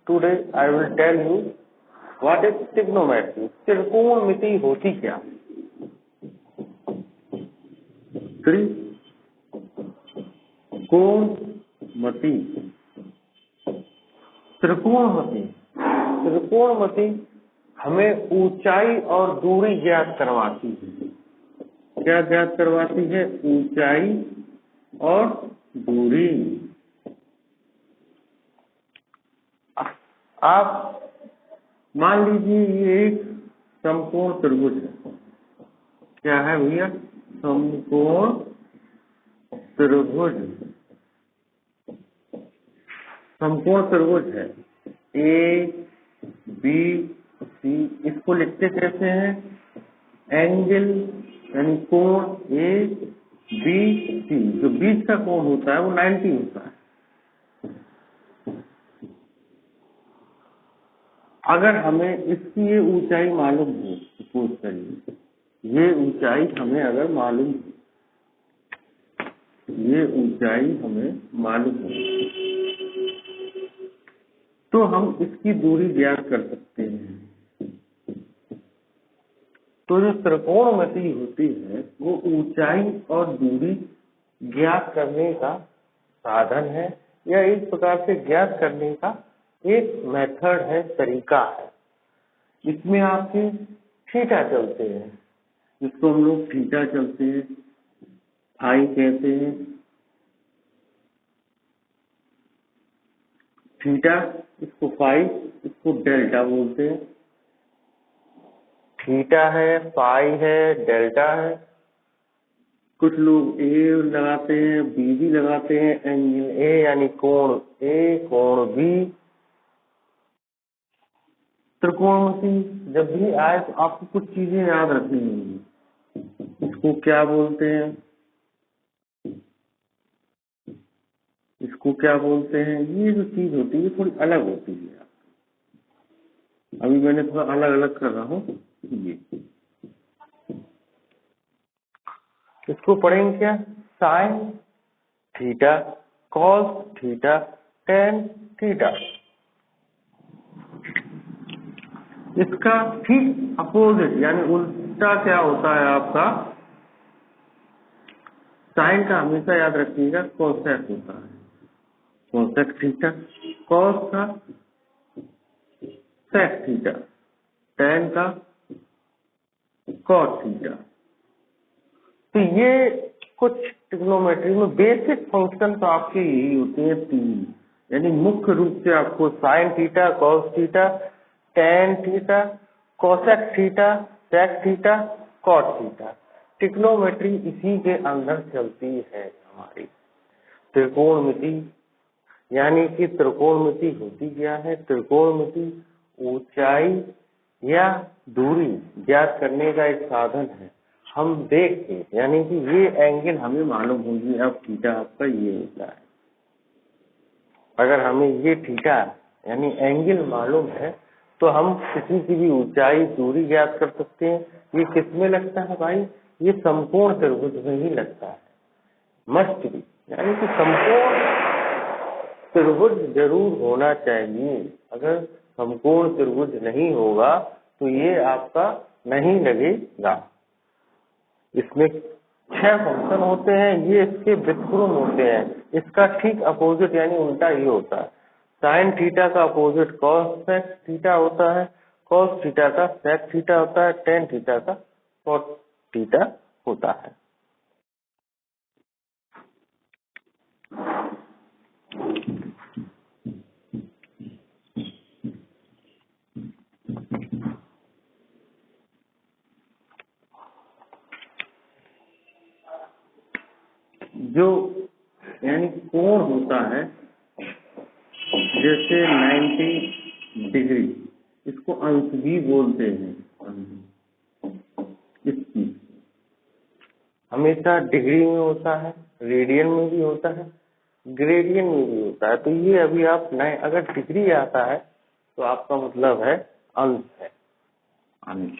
Today I will tell you what is trigonometry. त्रिकोणमिति होती क्या? त्रिकोणमिति त्रिकोणमिति हमें ऊंचाई और दूरी ज्ञात करवाती है। क्या ज्ञात करवाती है? ऊंचाई और दूरी। आप मान लीजिए ये एक समकोण त्रिभुज है। क्या है भैया? समकोण त्रिभुज। समकोण त्रिभुज है ए बी सी। इसको लिखते कैसे हैं? एंगल यानी कोण ए बी सी। जो बीच का कोण होता है वो 90 होता है। अगर हमें इसकी ये ऊंचाई मालूम हो, सपोज करिए ये ऊंचाई हमें अगर मालूम हो, ये ऊंचाई हमें मालूम हो तो हम इसकी दूरी ज्ञात कर सकते हैं। तो जो त्रिकोणमिति होती है वो ऊंचाई और दूरी ज्ञात करने का साधन है, या एक प्रकार से ज्ञात करने का एक मेथड है, तरीका है। इसमें आपके थीटा चलते हैं, जिसको हम लोग थीटा चलते हैं, फाई कहते हैं। थीटा, इसको फाई, इसको डेल्टा बोलते हैं। थीटा है, पाई है, डेल्टा है। कुछ लोग ए लगाते हैं, बी भी लगाते हैं। एंगल ए यानी कोण ए, कोण बी। त्रिकोणमिति जब भी आए तो आपको कुछ चीजें याद रखनी होंगी। इसको क्या बोलते हैं? इसको क्या बोलते हैं? ये जो चीज होती है थोड़ी अलग होती है। अभी मैंने थोड़ा अलग अलग कर रहा हूँ। ये इसको पढ़ेंगे क्या? Sign theta, cos theta, tan theta. इसका ठीक अपोजिट यानी उल्टा क्या होता है आपका? साइन का हमेशा याद रखिएगा कोसेक होता है, कोसेक थीटा। कॉस का सेक थीटा, टेन का कॉट थीटा। तो ये कुछ ट्रिग्नोमेट्री में बेसिक फंक्शन तो आपके यही होते हैं तीन, यानी मुख्य रूप से आपको sine theta, cos theta, tan theta, cosec theta, sec theta, cot theta. Trigonometry इसी के अंदर चलती है हमारी। त्रिकोणमिति यानी कि त्रिकोणमिति होती क्या है? त्रिकोणमिति ऊंचाई या दूरी ज्ञात करने का एक साधन है। हम देख के, यानी कि ये एंगल हमें मालूम होगी, अब थीटा आपका ये होता है। अगर हमें ये थीटा यानी एंगल मालूम है तो हम किसी की भी ऊंचाई दूरी ज्ञात कर सकते हैं। ये किसमें लगता है भाई? ये समकोण त्रिभुज में ही लगता है, मस्ट भी। यानी कि समकोण त्रिभुज जरूर होना चाहिए। अगर समकोण त्रिभुज नहीं होगा तो ये आपका नहीं लगेगा। इसमें 6 फंक्शन होते हैं, ये इसके व्युत्क्रम होते हैं। इसका ठीक अपोजिट यानी उल्टा ही होता है। साइन थीटा का अपोजिट कॉस थीटा होता है, कॉस थीटा का सेक थीटा होता है, टेन थीटा का कॉट थीटा होता है। जो यानी कोण होता है जैसे 90 डिग्री, इसको अंश भी बोलते हैं। इसकी हमेशा डिग्री में होता है, रेडियन में भी होता है, ग्रेडियन में भी होता है। तो ये अभी आप नए, अगर डिग्री आता है तो आपका मतलब है अंश है, अंश।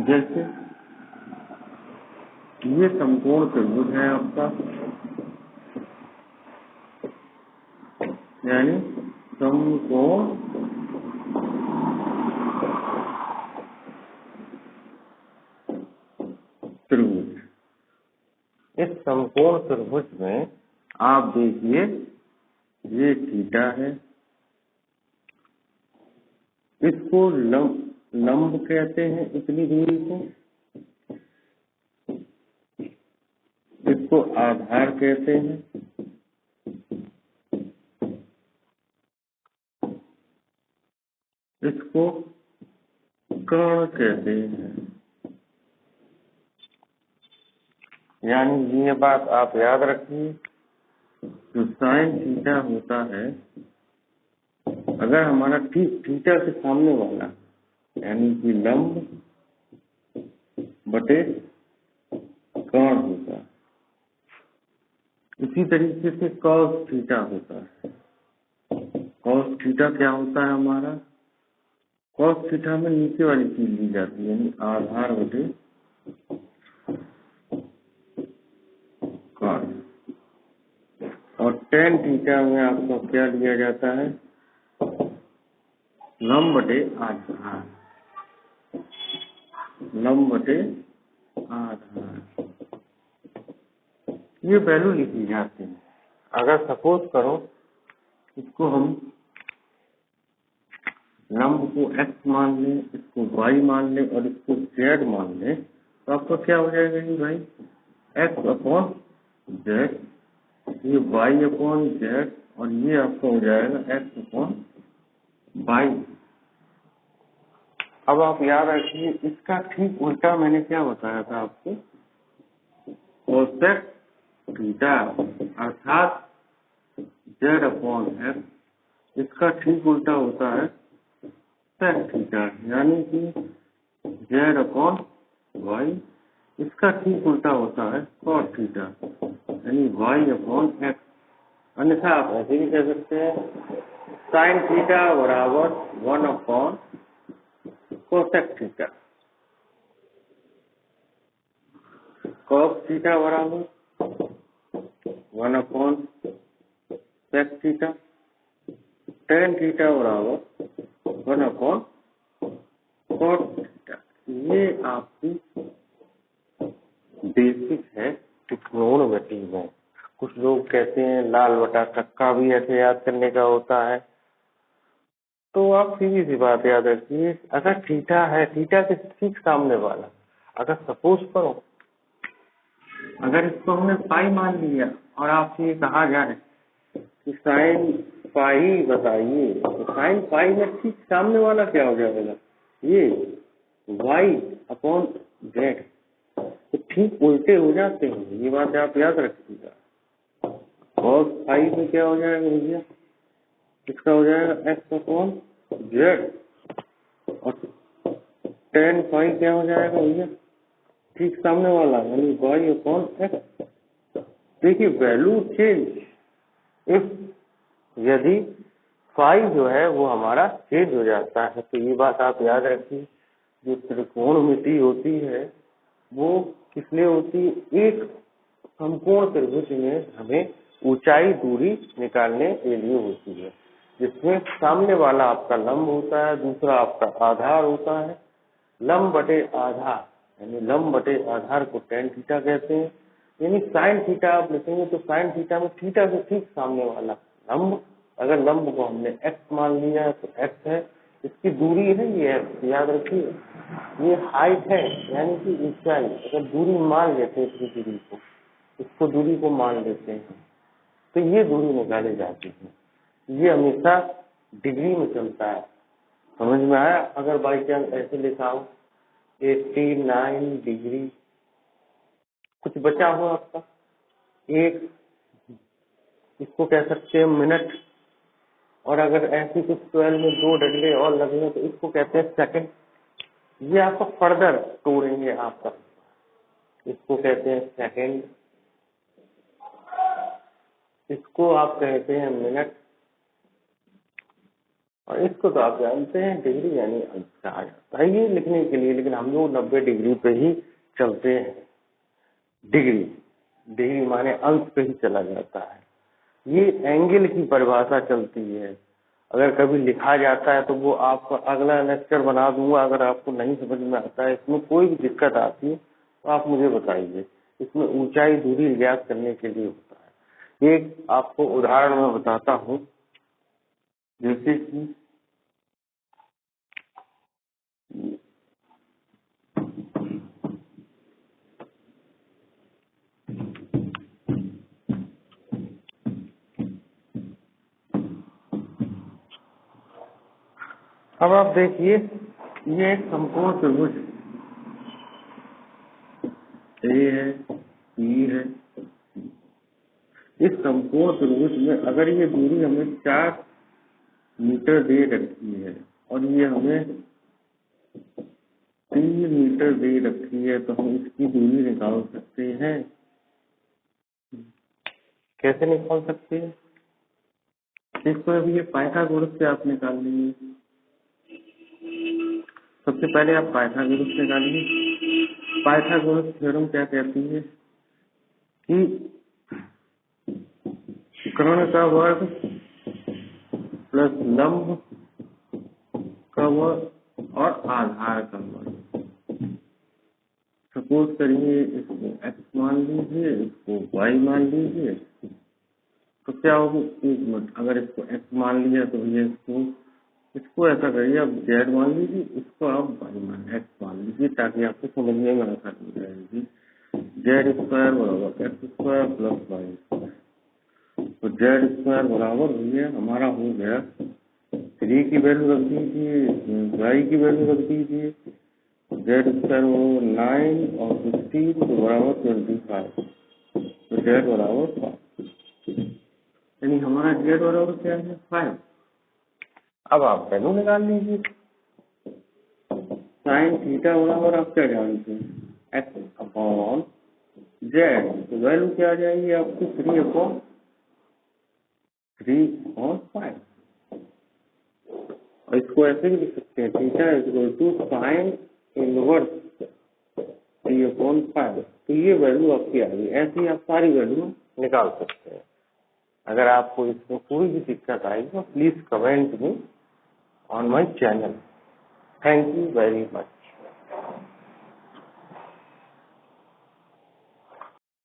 जैसे ये समकोण त्रिभुज है आपका, यानी समकोण त्रिभुज। इस समकोण त्रिभुज में आप देखिए ये थीटा है, इसको लंब कहते हैं इतनी दूरी को, इसको आधार कहते हैं, इसको कर्ण कहते हैं। यानी ये बात आप याद रखिए, जो साइन थीटा होता है, अगर हमारा ठीक थीटा के सामने वाला यानी कि लंब बटे कर्ण होता है, इसी तरीके से कॉस थीटा होता है। कॉस थीटा क्या होता है हमारा? कॉस थीटा में नीचे वाली चीज ली जाती है, यानी आधार बटे कॉस। और टेन थीटा में आपको क्या लिया जाता है? लंब बटे आधार, लंब बटे आधार। ये वैल्यू लिखी जाती है। अगर सपोज करो इसको हम लंब को x मान लें, इसको y मान लें और इसको z मान लें, तो आपका क्या हो जाएगा ये भाई? x अपॉन z, ये y अपॉन z और ये आपका हो जाएगा x अपॉन y। अब आप याद रखिए, इसका ठीक उल्टा मैंने क्या बताया था आपको? कोसेक थीटा अर्थात z अपॉन x, इसका ठीक उल्टा होता है सेक थीटा, यानी कि z अपॉन y, इसका ठीक उल्टा होता है कॉस थीटा, यानी y अपॉन x। अन्यथा आप ऐसे भी कह सकते हैं साइन थीटा बराबर 1 upon cosec theta, cos theta बराबर 1 upon sec theta, tan theta बराबर 1 अपॉन कॉस थीटा। ये आपकी बेसिक है ट्रिग्नोमेट्री में। कुछ लोग कहते हैं लाल बटा कक्का भी ऐसे याद करने का होता है। तो आप सीधी सी बात याद रखिए, अगर थीटा है, थीटा के ठीक सामने वाला, अगर सपोज करो अगर इसको हमने पाई मान लिया और आपसे ये कहा जाए कि साइन पाई बताइए, तो साइन पाई में ठीक सामने वाला क्या हो जाएगा? ये y अपॉन z। तो ठीक उल्टे हो जाते हैं, ये बात आप याद रखिएगा। और पाई में क्या हो जाएगा भैया? इसका हो जाएगा x अपॉन z और टेन पाई क्या हो जाएगा भैया? ठीक सामने वाला यानी y अपॉन x। देखिए वैल्यू चेंज इफ, यदि फाई जो है वो हमारा चेंज हो जाता है। तो ये बात आप याद रखिए, जो त्रिकोणमिति होती है वो किस लिए होती है? एक समकोण त्रिभुज में हमें ऊंचाई दूरी निकालने के लिए होती है, जिसमें सामने वाला आपका लंब होता है, दूसरा आपका आधार होता है। लंब बटे आधार यानी लंब बटे आधार को टेन थीटा कहते हैं। यानी साइन थीटा आप लिखेंगे तो साइन थीटा में थीटा से ठीक सामने वाला लंब, अगर लंब को हमने x मान लिया तो x है, इसकी दूरी है ये x, याद रखिए ये हाइट है यानी कि ऊंचाई। अगर दूरी मान लेते हैं इतनी दूरी को, इसको दूरी को मान लेते हैं तो ये दूरी निकाली जाती है। ये हमेशा डिग्री में चलता है, समझ में आया? अगर बाई चांस ऐसे लिखा हो 89 डिग्री, कुछ बचा हो आपका एक, इसको कह सकते हैं मिनट, और अगर ऐसी कुछ 12 में 2 डंडे और लगे तो इसको कहते हैं सेकंड। ये आपका फर्दर तोड़ेंगे आपका, इसको कहते हैं सेकंड, इसको आप कहते हैं मिनट, और इसको तो आप जानते हैं डिग्री यानी अंश आ जाता है ये लिखने के लिए, लेकिन हम लोग 90 डिग्री पे ही चलते हैं। डिग्री डिग्री माने अंश पे ही चला जाता है। ये एंगल की परिभाषा चलती है। अगर कभी लिखा जाता है तो वो आपका अगला लेक्चर बना दूंगा। अगर आपको नहीं समझ में आता है, इसमें कोई भी दिक्कत आती है तो आप मुझे बताइए। इसमें ऊंचाई दूरी ज्ञात करने के लिए होता है। एक आपको उदाहरण मैं बताता हूँ, जैसे कि अब आप देखिए, ये एक समकोण त्रिभुज ए है, बी है। इस समकोण त्रिभुज में अगर ये दूरी हमें 4 मीटर दे रखी है और ये हमें 3 मीटर दे रखी है, तो हम इसकी दूरी निकाल सकते हैं। कैसे निकाल सकते हैं? इसको अभी ये पाइथागोरस से आप निकाल लेंगे। सबसे पहले आप पाइथागोरस निकालिए। पाइथागोरस थ्योरम क्या कहती है कि कर्ण का वर्ग प्लस लंब का वर्ग और आधार का वर्ग। सपोज करिए इसको x मान लीजिए, इसको y मान लीजिए, तो क्या होगा? एक मिनट, अगर इसको x मान लिया तो ये इसको ऐसा करिए, आप z मान लीजिए, इसको आप x मान लीजिए, ताकि आपको समझने में आसानी रहेगी। z स्क्वायर बराबर x square plus Y square, तो z स्क्वायर बराबर हो गया हमारा, हो गया 3 की वैल्यू रख दीजिए, y की वैल्यू रख दीजिए, z स्क्वायर 9 और 16 तो बराबर 25, तो z बराबर 5, यानी हमारा z बराबर क्या है? 5। अब आप वैल्यू निकाल लीजिए। साइन थीटा बराबर आप क्या जानते हैं? x अपॉन z, तो वैल्यू क्या आ जाएगी आपकी? 3/5। और इसको ऐसे भी लिख सकते हैं, theta equal to sine inverse 3/5। तो ये वैल्यू आपकी आ गई। ऐसे ही आप सारी वैल्यू निकाल सकते हैं। अगर आपको इसमें कोई भी दिक्कत आएगी तो please comment me on my channel. Thank you very much.